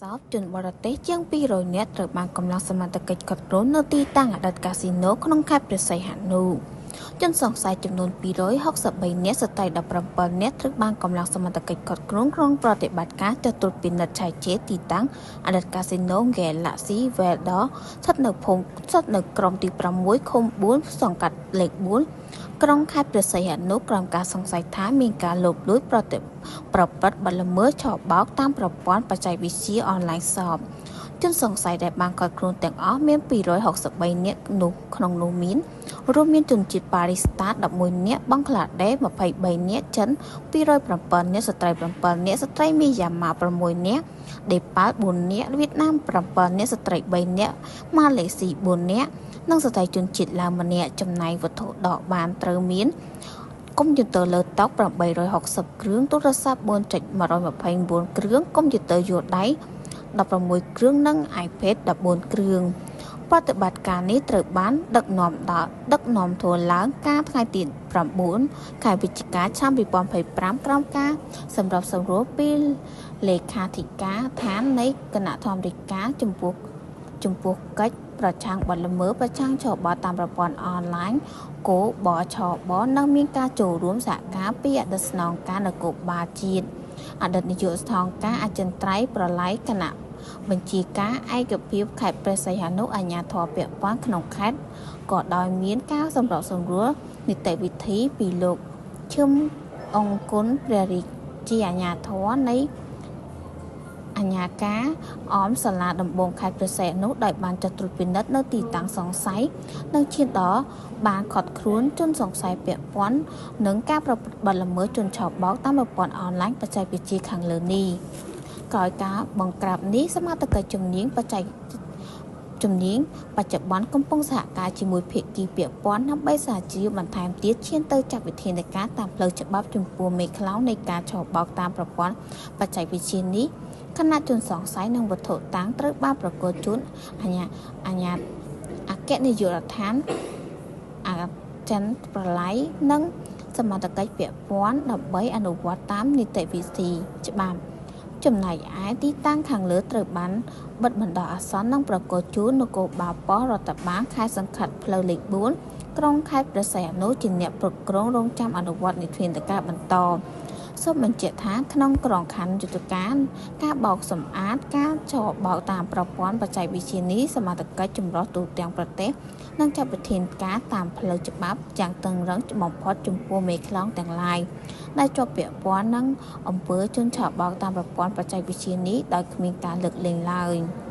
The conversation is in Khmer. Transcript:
សោតជនបរទេសជាង200នាក់ត្រូវបានកម្លាំងសមត្ថកិច្ចកាត់គ្រោះនៅទីតាំងអតីតកាស៊ីណូក្នុងខេត្តព្រះសីហនុជនសង្ស័យចំនួន263នាក់ស្ត្រី17នាក់ត្រូវបានកម្លាំងសមត្ថកិច្ចកាត់គ្រោះក្នុងប្រតិបត្តិការទៅត្រួតពិនិត្យឆាយជេរទីតាំងអតីតកាស៊ីណូ Galaxy Welder ស្ថិតនៅក្រុមទី6ឃុំ4សង្កាត់លេខ4ក្រុងខេត្តព្រះសីហនុក្រោមការសង្ស័យថាមានការលបលួចប្រព្រឹត្តបទល្មើសឆបោកតាមប្រព័ន្ធបច្ចេកវិទ្យាអនឡាញសពជនសង្ស័យដែលបានកាត់ខ្លួនទាំងអស់មាន263នាក់ក្នុងនោះមានរួមមានជនជាតិប៉ារីស្តា11នាក់បង់ក្លាដេស23នាក់ចិន207នាក់ស្ត្រី7នាក់ស្ត្រីមីយ៉ាន់ម៉ា6នាក់ដេប៉ាល់4នាក់វៀតណាម7នាក់ស្ត្រី3នាក់ម៉ាឡេស៊ី4នាក់និងស្ត្រីជនជាតិឡាវម្នាក់ចំណែកវត្ថុដកបានត្រូវមានកុំព្យូទ័រលើតុ860គ្រឿងទូរស័ព្ទ 4.129 គ្រឿងកុំព្យូទ័រយួរដៃ16គ្រឿងនិង iPad 14គ្រឿងប្រតិបត្តិការនេះត្រូវបានដឹកនាំធ្វើឡើងកាលថ្ងៃទី9ខែវិច្ឆិកាឆ្នាំ2025ក្រោមការសម្របសម្រួលពីលេខាធិការដ្ឋាននៃគណៈធម្មការចំពោះកិច្ចប្រឆាំងបទល្មើសប្រឆាំងឆបោកតាមប្រព័ន្ធអនឡាញគោបឆបនិងមានការចូលរួមសហការពីអតីតស្នងការនគរបាលជាតិអតីតនាយកស្នងការអចិន្ត្រៃយ៍ប្រឡាយគណៈបញ្ជាការឯកភាពខេត្តព្រះសីហនុអាជ្ញាធរពាក់ព័ន្ធក្នុងខេត្តក៏ដោយមានការសម្របសម្រួលនីតិវិធីពីលោកឈឹមអង្គគុណព្រះរាជាអាជ្ញាធរនៃអាជ្ញាការអមសាលាដំបងខេត្តព្រះសីហនុដោយបានចាត់ត្រួតពិនិត្យនៅទីតាំងសង្ស័យនិងឈានដល់បានឃាត់ខ្លួនជនសង្ស័យពាក់ព័ន្ធនឹងការប្រព្រឹត្តបទល្មើសជនឆបោកតាមប្រព័ន្ធអនឡាញបច្ចេកវិទ្យាខាងលើនេះក្រោយការបង្ក្រាបនេះសមាជិកជំនាញបច្ចុប្បន្នកំពុងសហការជាមួយភាគីពាក់ព័ន្ធដើម្បីស្រាវជ្រាវបន្ថែមទៀតឈានទៅចាត់វិធានការតាមផ្លូវច្បាប់ចំពោះមេខ្លោងនៃការឆបោកតាមប្រព័ន្ធបច្ចេកវិទ្យានេះគណៈជនសង្ស័យនិងវត្ថុតាំងត្រូវបានប្រកួតជូនអគ្គនាយករដ្ឋានអចិន្ត្រប្រឡាយនិងសមត្ថកិច្ចពាក់ព័ន្ធដើម្បីអនុវត្តតាមនីតិវិធីច្បាប់ចំណែកឯទីតាំងខាងលើត្រូវបានបិទបណ្ដោះអាសន្ននិងប្រកួតជូននគរបាលប៉ុស្តិ៍រដ្ឋបាលខេត្តសង្កាត់ផ្លូវលេខ4ក្រុងខេត្តព្រះសីហនុជាអ្នកគ្រប់គ្រងរងចាំអនុវត្តនីតិការបន្តសូមបញ្ជាក់ថាក្នុងក្រមខណ្ឌយុទ្ធការការបោកសម្អាតការឆបោកតាមប្រព័ន្ធបច្ចេកវិទ្យានេះសមាជិកចម្រុះទូទាំងប្រទេសនិងចាត់វិធានការតាមផ្លូវច្បាប់យ៉ាងតឹងរ៉ឹងបំផុតចំពោះមេខ្លោងទាំងឡាយដែលជាប់ពាក់ព័ន្ធនឹងអំពើជនឆបោកតាមប្រព័ន្ធបច្ចេកវិទ្យានេះដោយគ្មានការលើកលែងឡើយ។